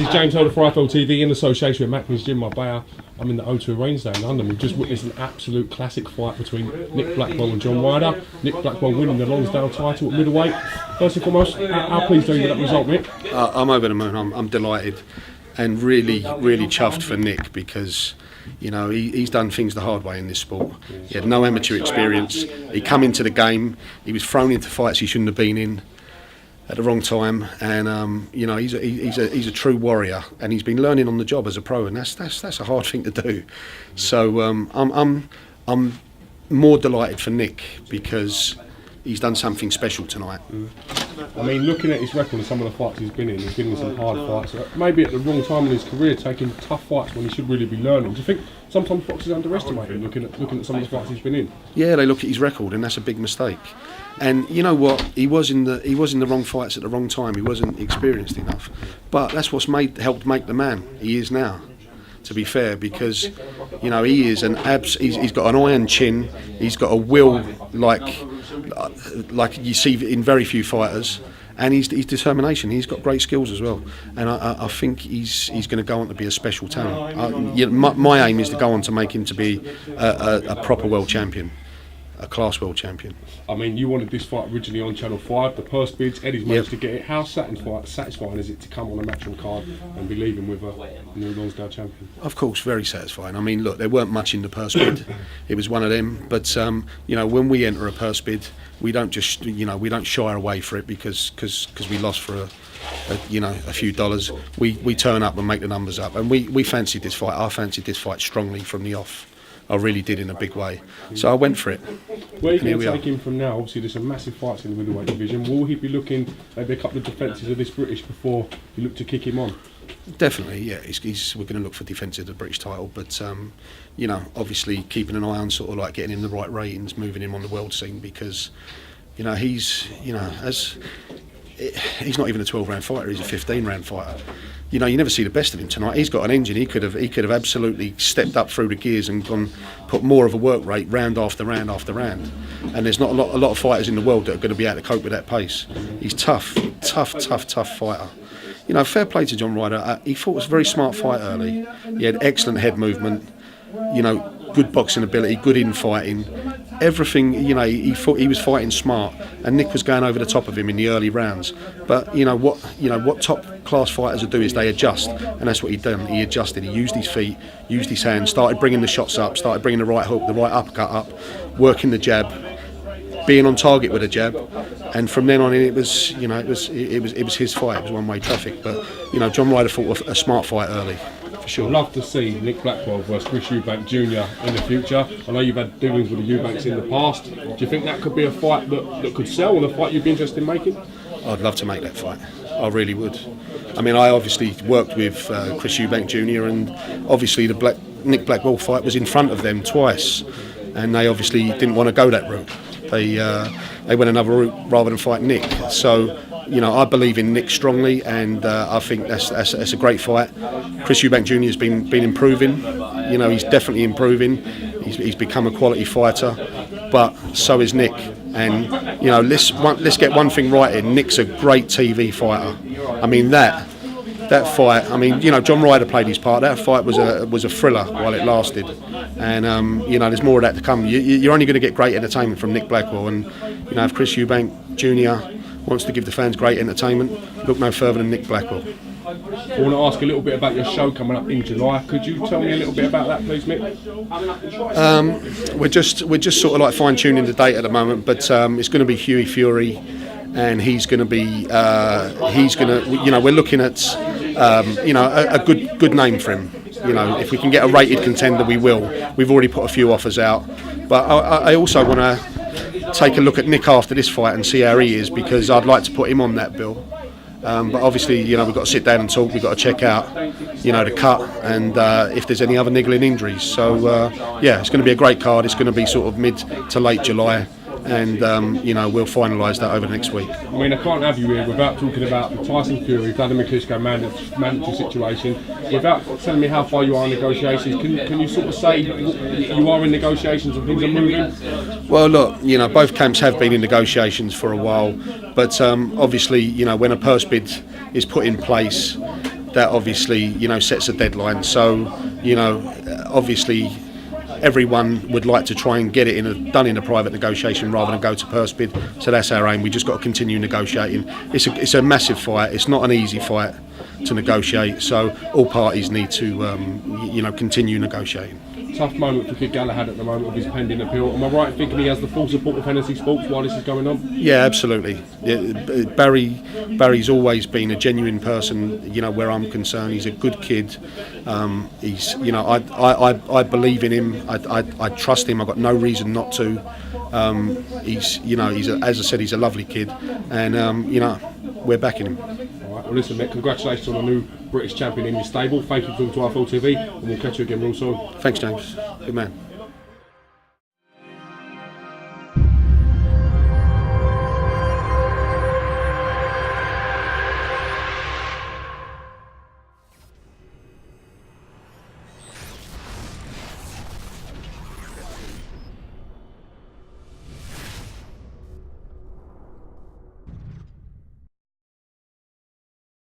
This is James Holder for IFL TV in association with Eubank Jnr, my buyer. I'm in the O2 Arena today in London. We've just witnessed an absolute classic fight between Nick Blackwell and John Ryder. Nick Blackwell winning the Lonsdale title at middleweight. First and foremost, how pleased are you with that result, Mick? I'm over the moon. I'm delighted and really chuffed for Nick because, you know, he's done things the hard way in this sport. He had no amateur experience. He come into the game. He was thrown into fights he shouldn't have been in at the wrong time, and you know, he's a true warrior, and he's been learning on the job as a pro, and that's a hard thing to do. So I'm more delighted for Nick because he's done something special tonight. I mean, looking at his record and some of the fights he's been in some hard fights. Maybe at the wrong time in his career, taking tough fights when he should really be learning. Do you think sometimes boxers underestimate him looking at some of the fights he's been in? Yeah, they look at his record, and that's a big mistake. And you know what? He was in the wrong fights at the wrong time. He wasn't experienced enough. But that's what's helped make the man he is now. To be fair, because you know he is he's got an iron chin. He's got a will like you see in very few fighters, and his determination. He's got great skills as well, and I think he's going to go on to be a special talent. My aim is to go on to make him to be a proper world champion. A class world champion. I mean, you wanted this fight originally on Channel 5, the purse bids, Eddie's managed to get it. How satisfying is it to come on a matchroom card and be leaving with a new Lonsdale champion? Of course, very satisfying. I mean, look, there weren't much in the purse bid. It was one of them. But, you know, when we enter a purse bid, we don't just, you know, we don't shy away for it because we lost for a few dollars. We turn up and make the numbers up. And we fancied this fight. I fancied this fight strongly from the off. I really did in a big way. So I went for it. Where are you going to take him from now? Obviously there's some massive fights in the middleweight division. Will he be looking maybe a couple of defences of this British before you look to kick him on? Definitely, yeah. We're going to look for defences of the British title, but you know, obviously keeping an eye on sort of like getting him the right ratings, moving him on the world scene, because you know he's not even a 12-round fighter. He's a 15-round fighter. You know, you never see the best of him tonight. He's got an engine. He could have absolutely stepped up through the gears and put more of a work rate round after round after round. And there's not a lot of fighters in the world that are going to be able to cope with that pace. He's tough fighter. You know, fair play to John Ryder. He fought a very smart fight early. He had excellent head movement. You know, good boxing ability, good infighting. Everything, you know, he was fighting smart, and Nick was going over the top of him in the early rounds. But you know what top class fighters will do is they adjust, and that's what he done. He adjusted. He used his feet, used his hands, started bringing the shots up, started bringing the right hook, the right uppercut up, working the jab, being on target with a jab, and from then on in it was his fight. It was one-way traffic. But you know, John Ryder fought a smart fight early. Sure. I'd love to see Nick Blackwell versus Eubank Jnr in the future. I know you've had dealings with the Eubanks in the past. Do you think that could be a fight that could sell, and a fight you'd be interested in making? I'd love to make that fight. I really would. I mean, I obviously worked with Eubank Jnr, and obviously the Nick Blackwell fight was in front of them twice, and they obviously didn't want to go that route. They went another route rather than fight Nick. So, you know, I believe in Nick strongly, and I think that's a great fight. Eubank Jnr has been improving. You know, he's definitely improving. He's become a quality fighter, but so is Nick. And you know, let's get one thing right in. Nick's a great TV fighter. I mean that fight. I mean, you know, John Ryder played his part. That fight was a thriller while it lasted, and you know, there's more of that to come. You're only going to get great entertainment from Nick Blackwell, and you know, if Eubank Jnr wants to give the fans great entertainment, look no further than Nick Blackwell. I want to ask a little bit about your show coming up in July. Could you tell me a little bit about that, please, Mick? We're just sort of like fine-tuning the date at the moment, but it's going to be Hughie Fury, and he's going to be you know, we're looking at you know, a good name for him. You know, if we can get a rated contender, we will. We've already put a few offers out, but I also want to take a look at Nick after this fight and see how he is, because I'd like to put him on that bill. But obviously, you know, we've got to sit down and talk. We've got to check out, you know, the cut and if there's any other niggling injuries. So yeah, it's going to be a great card. It's going to be sort of mid to late July, and you know, we'll finalise that over the next week. I mean, I can't have you here without talking about the Tyson Fury WLADIMIR KLITSCHKO mandatory situation, without telling me how far you are in negotiations. Can you sort of say you are in negotiations and things are moving? Well, look, you know, both camps have been in negotiations for a while, but obviously, you know, when a purse bid is put in place, that obviously, you know, sets a deadline. So, you know, obviously everyone would like to try and get it done in a private negotiation rather than go to purse bid. So that's our aim. We just got to continue negotiating. It's a massive fight. It's not an easy fight to negotiate. So all parties need to, you know, continue negotiating. Tough moment for Kid Galahad at the moment of his pending appeal. Am I right in thinking he has the full support of Hennessy Sports while this is going on? Yeah, absolutely. Yeah, Barry's always been a genuine person. You know, where I'm concerned, he's a good kid. He's, you know, I believe in him. I trust him. I've got no reason not to. He's, you know, as I said, he's a lovely kid, and you know, we're backing him. All right. Well, listen, Mick, congratulations on the new British champion in your stable. Thank you for coming to iFull TV, and we'll catch you again real soon. Thanks, James. Good man.